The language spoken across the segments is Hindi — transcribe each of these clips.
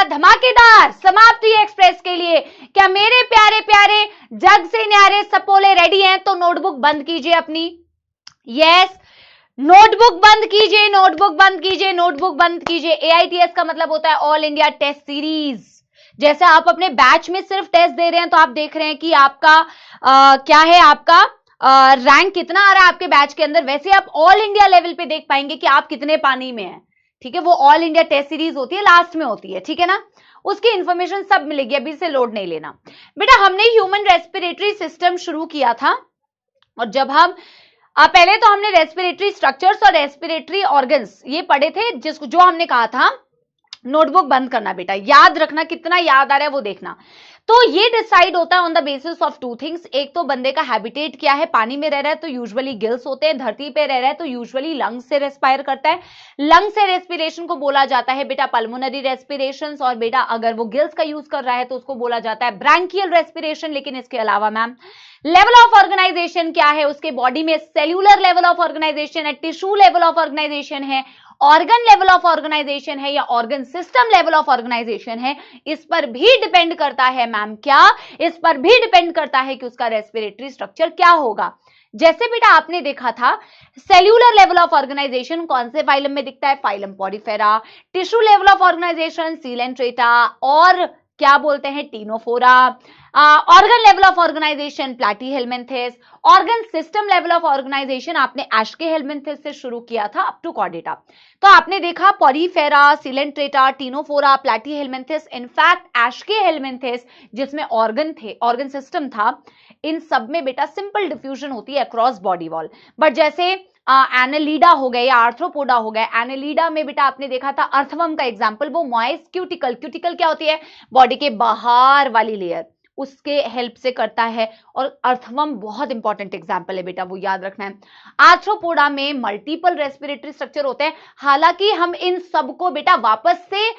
धमाकेदार समाप्ति एक्सप्रेस के लिए। क्या मेरे प्यारे प्यारे जग से न्यारे सपोले रेडी हैं? तो नोटबुक बंद कीजिए अपनी। यस, नोटबुक बंद कीजिए, नोटबुक बंद कीजिए, नोटबुक बंद कीजिए। AITS का मतलब होता है ऑल इंडिया टेस्ट सीरीज। जैसे आप अपने बैच में सिर्फ टेस्ट दे रहे हैं तो आप देख रहे हैं कि आपका क्या है, आपका रैंक कितना आ रहा है आपके बैच के अंदर, वैसे आप ऑल इंडिया लेवल पे देख पाएंगे कि आप कितने पानी में हैं। ठीक है, वो ऑल इंडिया टेस्ट सीरीज होती है, लास्ट में होती है, ठीक है ना, उसकी इंफॉर्मेशन सब मिलेगी, अभी से लोड नहीं लेना। बेटा हमने ह्यूमन रेस्पिरेटरी सिस्टम शुरू किया था, और जब हम पहले तो हमने रेस्पिरेटरी स्ट्रक्चर्स और रेस्पिरेटरी ऑर्गन्स ये पढ़े थे, जिसको जो हमने कहा था नोटबुक बंद करना बेटा, याद रखना, कितना याद आ रहा है वो देखना। तो ये डिसाइड होता है on the basis of two things. एक तो बंदे का हैबिटेट क्या है, पानी में रह रहा है तो यूजुअली गिल्स होते हैं, धरती पे रह रहा है तो यूजुअली लंग्स से रेस्पायर करता है। लंग से रेस्पिरेशन को बोला जाता है बेटा पल्मोनरी रेस्पिरेशन, और बेटा अगर वो गिल्स का यूज कर रहा है तो उसको बोला जाता है ब्रैंकियल रेस्पिरेशन। लेकिन इसके अलावा मैम लेवल ऑफ ऑर्गेनाइजेशन क्या है उसके बॉडी में, सेल्यूलर लेवल ऑफ ऑर्गेनाइजेशन है, टिश्यू लेवल ऑफ ऑर्गेनाइजेशन है, ऑर्गन लेवल ऑफ ऑर्गेनाइजेशन है, या organ system level of organization है, इस पर भी डिपेंड करता है मैम। क्या? इस पर भी डिपेंड करता है कि उसका रेस्पिरेटरी स्ट्रक्चर क्या होगा। जैसे बेटा आपने देखा था सेल्यूलर लेवल ऑफ ऑर्गेनाइजेशन कौन से फाइलम में दिखता है, phylum porifera. Tissue level of organization coelenterata और क्या बोलते हैं ctenophora. Organ level of organization platyhelminthes. Organ system level of organization आपने एस्केहेल्मिन्थेस से शुरू किया था अप टू कॉर्डेटा। तो आपने देखा पॉडीफेरा, सीलेंट्रेटा, टीनोफोरा, प्लैटीहेल्मिन्थेस, इनफैक्ट एस्केहेल्मिन्थेस जिसमें ऑर्गन थे, ऑर्गन सिस्टम था, इन सब में बेटा सिंपल डिफ्यूजन होती है अक्रॉस बॉडी वॉल। बट जैसे एनेलिडा हो गए या आर्थ्रोपोडा हो गए, एनेलिडा में बेटा आपने देखा था अर्थवम का एग्जांपल, वो मॉइस्ट क्यूटिकल, क्यूटिकल क्या होती है, बॉडी के बाहर वाली लेयर, उसके हेल्प से करता है। और अर्थवम बहुत इंपॉर्टेंट एग्जांपल है बेटा, वो याद रखना है। आर्थ्रोपोडा में मल्टीपल रेस्पिरेटरी स्ट्रक्चर होते हैं, हालांकि हम इन सबको बेटा वापस से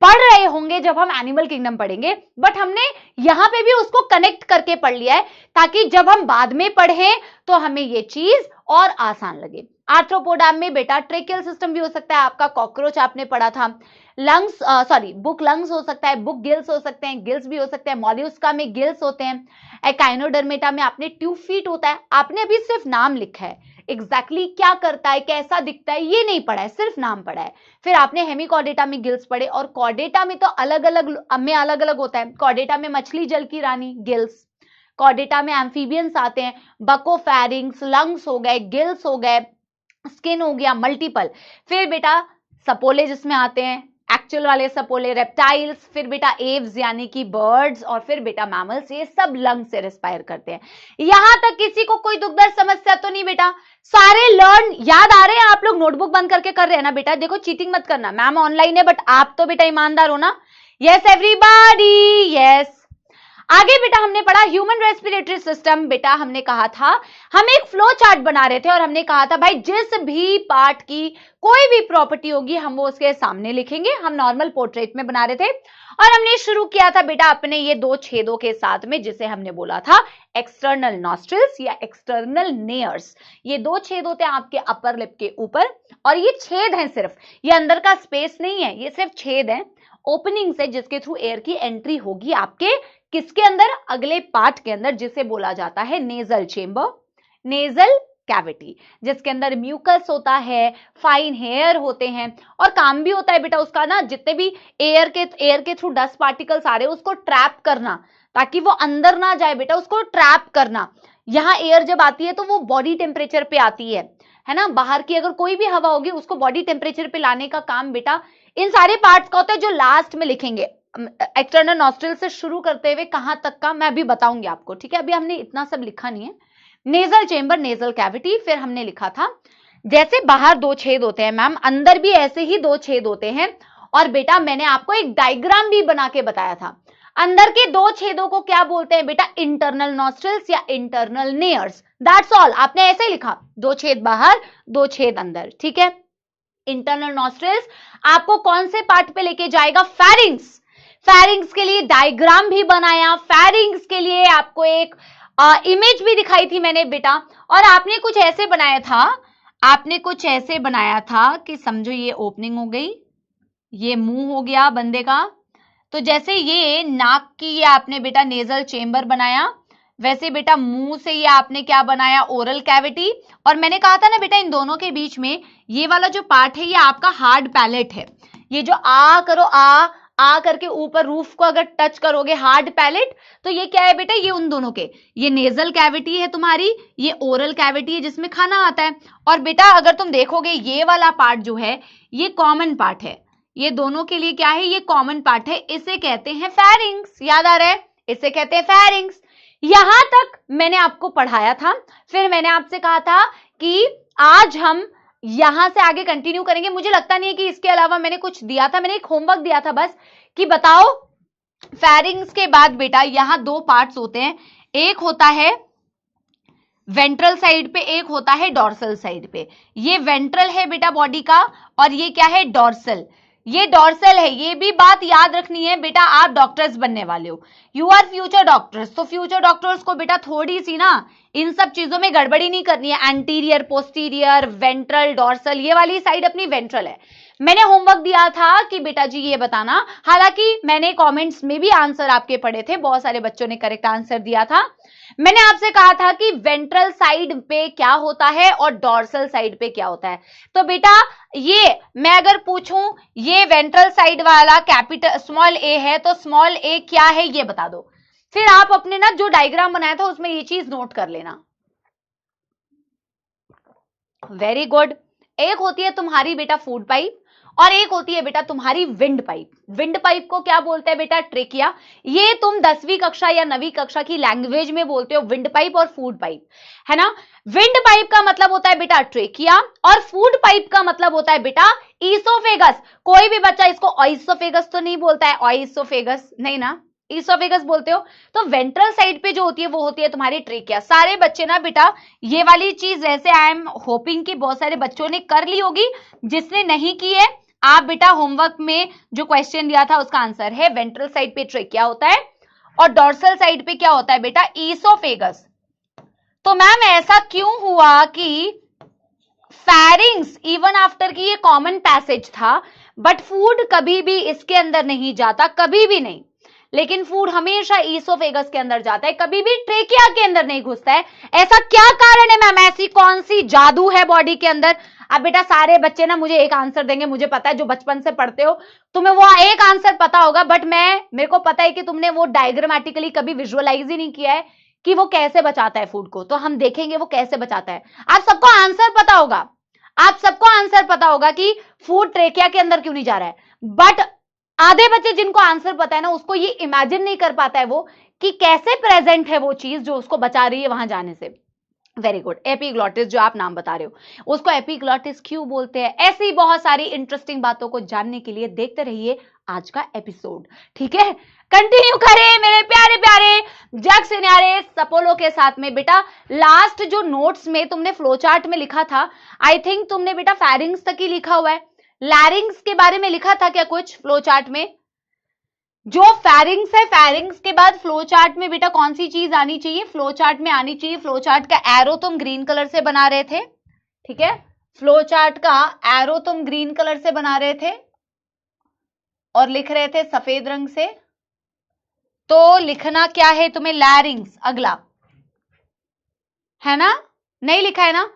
पढ़ रहे होंगे जब हम एनिमल किंगडम पढ़ेंगे, बट हमने यहां पे भी उसको कनेक्ट करके पढ़ लिया है ताकि जब हम बाद में पढ़ें तो हमें ये चीज और आसान लगे। आर्थ्रोपोडा में बेटा ट्रेकियल सिस्टम भी हो सकता है आपका, कॉकरोच आपने पढ़ा था, लंग्स बुक लंग्स हो सकता है, बुक गिल्स हो सकते हैं, गिल्स भी हो सकते हैं, मॉल्यूस्का में गिल्स होते हैं, एकाइनोडर्मेटा में आपने ट्यूब फीट होता है। आपने अभी सिर्फ नाम लिखा है, एग्जैक्टली क्या करता है, कैसा दिखता है ये नहीं पढ़ा है, सिर्फ नाम पढ़ा है। फिर आपने हेमिकॉर्डेटा में गिल्स पढ़े, और कॉर्डेटा में तो अलग अलग होता है। कॉर्डेटा में मछली जल की रानी गिल्स, कॉर्डेटा में एम्फीबियंस आते हैं, बकोफेरिंग्स, लंग्स हो गए, गिल्स हो गए, स्किन हो गया, मल्टीपल। फिर बेटा सपोले जिसमें आते हैं, एक्चुअल वाले सपोले, रेप्टाइल्स, फिर बेटा एव्स यानी कि बर्ड्स, और फिर बेटा मैमल्स, ये सब लंग से रेस्पायर करते हैं। यहां तक किसी को कोई दुखद समस्या तो नहीं बेटा? सारे लर्न याद आ रहे हैं? आप लोग नोटबुक बंद करके कर रहे हैं ना बेटा? देखो चीटिंग मत करना, मैम ऑनलाइन है बट आप तो बेटा ईमानदार हो ना। Yes everybody, yes. आगे बेटा हमने पढ़ा ह्यूमन रेस्पिरेटरी सिस्टम। बेटा हमने कहा था हम एक फ्लो चार्ट बना रहे थे, और हमने कहा था भाई जिस भी पार्ट की कोई भी प्रॉपर्टी होगी हम वो उसके सामने लिखेंगे। हम नॉर्मल पोर्ट्रेट में बना रहे थे, और हमने शुरू किया था बेटा अपने ये दो छेदों के साथ में, जिसे हमने बोला था एक्सटर्नल नॉस्ट्रिल्स या एक्सटर्नल नेयर्स। ये दो छेद होते हैं आपके अपर लिप के ऊपर, और ये छेद हैं सिर्फ, ये अंदर का स्पेस नहीं है, ये सिर्फ छेद है, ओपनिंग से जिसके थ्रू एयर की एंट्री होगी आपके किसके अंदर, अगले पार्ट के अंदर, जिसे बोला जाता है नेजल चेंबर, नेजल कैविटी, जिसके अंदर म्यूकस होता है, फाइन हेयर होते हैं, और काम भी होता है बेटा उसका ना, जितने भी एयर के थ्रू डस्ट पार्टिकल्स आ रहे हैं उसको ट्रैप करना, ताकि वो अंदर ना जाए बेटा, उसको ट्रैप करना। यहाँ एयर जब आती है तो वो बॉडी टेम्परेचर पे आती है ना, बाहर की अगर कोई भी हवा होगी उसको बॉडी टेम्परेचर पे लाने का काम बेटा इन सारे पार्ट्स का होता है, जो लास्ट में लिखेंगे। एक्सटर्नल नॉस्ट्रिल से शुरू करते हुए कहां तक का मैं अभी बताऊंगी आपको, ठीक है? अभी हमने इतना सब लिखा नहीं है। नेजल चेंबर, नेजल कैविटी, फिर हमने लिखा था जैसे बाहर दो छेद होते हैं मैम, अंदर भी ऐसे ही दो छेद होते हैं। और बेटा मैंने आपको एक डायग्राम भी बना के बताया था, अंदर के दो छेदों को क्या बोलते हैं बेटा, इंटरनल नॉस्ट्रिल्स या इंटरनल नेयर्स। दैट्स ऑल, आपने ऐसे ही लिखा, दो छेद बाहर दो छेद अंदर, ठीक है? इंटरनल नॉस्ट्रिल्स आपको कौन से पार्ट पे लेके जाएगा, फेरिंग्स। फेरिंग्स के लिए डायग्राम भी बनाया, फेरिंग्स के लिए आपको एक इमेज भी दिखाई थी मैंने बेटा, और आपने कुछ ऐसे बनाया था, आपने कुछ ऐसे बनाया था कि समझो ये ओपनिंग हो गई, ये मुंह हो गया बंदे का, तो जैसे ये नाक की ये आपने बेटा नेजल चेम्बर बनाया, वैसे बेटा मुंह से ये आपने क्या बनाया, ओरल कैविटी। और मैंने कहा था ना बेटा इन दोनों के बीच में ये वाला जो पार्ट है ये आपका हार्ड पैलेट है। ये जो आ करो, आ करके ऊपर रूफ को अगर टच करोगे हार्ड पैलेट, तो ये क्या है बेटा, ये उन दोनों के, ये नेजल कैविटी है तुम्हारी, ये ओरल कैविटी है जिसमें खाना आता है। और बेटा अगर तुम देखोगे ये वाला पार्ट जो है ये कॉमन पार्ट है, ये दोनों के लिए क्या है, ये कॉमन पार्ट है, इसे कहते हैं फेरिंग्स। याद आ रहा है, इसे कहते हैं फेरिंग्स। यहां तक मैंने आपको पढ़ाया था, फिर मैंने आपसे कहा था कि आज हम यहां से आगे कंटिन्यू करेंगे। मुझे लगता नहीं है कि इसके अलावा मैंने कुछ दिया था, मैंने एक होमवर्क दिया था बस कि बताओ फेरिंग्स के बाद बेटा यहां दो पार्ट्स होते हैं, एक होता है वेंट्रल साइड पे, एक होता है डॉर्सल साइड पे। ये वेंट्रल है बेटा बॉडी का और ये क्या है, डॉर्सल। ये डॉर्सल है, ये भी बात याद रखनी है बेटा, आप डॉक्टर्स बनने वाले हो, यू आर फ्यूचर डॉक्टर्स, तो फ्यूचर डॉक्टर्स को बेटा थोड़ी सी ना इन सब चीजों में गड़बड़ी नहीं करनी है। एंटीरियर, पोस्टीरियर, वेंट्रल, डॉर्सल, ये वाली साइड अपनी वेंट्रल है। मैंने होमवर्क दिया था कि बेटा जी ये बताना, हालांकि मैंने कमेंट्स में भी आंसर आपके पढ़े थे, बहुत सारे बच्चों ने करेक्ट आंसर दिया था। मैंने आपसे कहा था कि वेंट्रल साइड पे क्या होता है और डॉर्सल साइड पे क्या होता है। तो बेटा ये मैं अगर पूछूं ये वेंट्रल साइड वाला कैपिटल स्मॉल ए है तो स्मॉल ए क्या है ये बता दो, फिर आप अपने ना जो डायग्राम बनाया था उसमें ये चीज नोट कर लेना। Very good. एक होती है तुम्हारी बेटा फूड पाइप और एक होती है बेटा तुम्हारी विंड पाइप। विंड पाइप को क्या बोलते हैं बेटा, ट्रेकिया। ये तुम 10वीं कक्षा या 9वीं कक्षा की लैंग्वेज में बोलते हो विंड पाइप और फूड पाइप, है ना। विंड पाइप का मतलब होता है बेटा ट्रेकिया और फूड पाइप का मतलब होता है बेटा ईसोफेगस। कोई भी बच्चा इसको ऑइसोफेगस तो नहीं बोलता है, ऑइसोफेगस नहीं ना, ईसोफेगस बोलते हो। तो वेंट्रल साइड पे जो होती है वो होती है तुम्हारी ट्रेकिया। सारे बच्चे ना बेटा ये वाली चीज वैसे आई एम होपिंग कि बहुत सारे बच्चों ने कर ली होगी, जिसने नहीं की है आप बेटा होमवर्क में जो क्वेश्चन दिया था उसका आंसर है वेंट्रल साइड पे ट्रेकिया होता है और डॉर्सल साइड पे क्या होता है बेटा, ईसोफेगस। तो मैम ऐसा क्यों हुआ कि फेरिंग्स इवन आफ्टर की ये कॉमन पैसेज था बट फूड कभी भी इसके अंदर नहीं जाता, कभी भी नहीं, लेकिन फूड हमेशा ईसोफेगस के अंदर जाता है, कभी भी ट्रेकिया के अंदर नहीं घुसता है। ऐसा क्या कारण है मैम, ऐसी कौन सी जादू है बॉडी के अंदर। अब बेटा सारे बच्चे ना मुझे एक आंसर देंगे, मुझे पता है जो बचपन से पढ़ते हो तुम्हें वो एक आंसर पता होगा, बट मेरे को पता है कि तुमने वो डायग्रामेटिकली कभी विजुअलाइज ही नहीं किया है कि वो कैसे बचाता है फूड को, तो हम देखेंगे वो कैसे बचाता है। आप सबको आंसर पता होगा, आप सबको आंसर पता होगा कि फूड ट्रेकिया के अंदर क्यों नहीं जा रहा है, बट आधे बच्चे जिनको आंसर पता है ना उसको ये इमेजिन नहीं कर पाता है वो कि कैसे प्रेजेंट है वो चीज जो उसको बचा रही है वहां जाने से। Very good. एपिग्लॉटिस जो आप नाम बता रहे हो उसको एपिग्लॉटिस क्यों बोलते हैं, ऐसी बहुत सारी इंटरेस्टिंग बातों को जानने के लिए देखते रहिए आज का एपिसोड, ठीक है। कंटिन्यू करें मेरे प्यारे प्यारे जग से न्यारे सपोलो के साथ में। बेटा लास्ट जो नोट्स में तुमने फ्लो चार्ट में लिखा था, आई थिंक तुमने बेटा फेरिंग्स तक ही लिखा हुआ है, लैरिंग्स के बारे में लिखा था क्या कुछ फ्लो चार्ट में। जो फेरिंग्स है, फेरिंग्स के बाद फ्लो चार्ट में बेटा कौन सी चीज आनी चाहिए, फ्लो चार्ट में आनी चाहिए, फ्लो चार्ट का एरो तुम ग्रीन कलर से बना रहे थे, ठीक है, फ्लो चार्ट का एरो तुम ग्रीन कलर से बना रहे थे और लिख रहे थे सफेद रंग से, तो लिखना क्या है तुम्हें, लैरिंग्स अगला, है ना, नहीं लिखा है ना,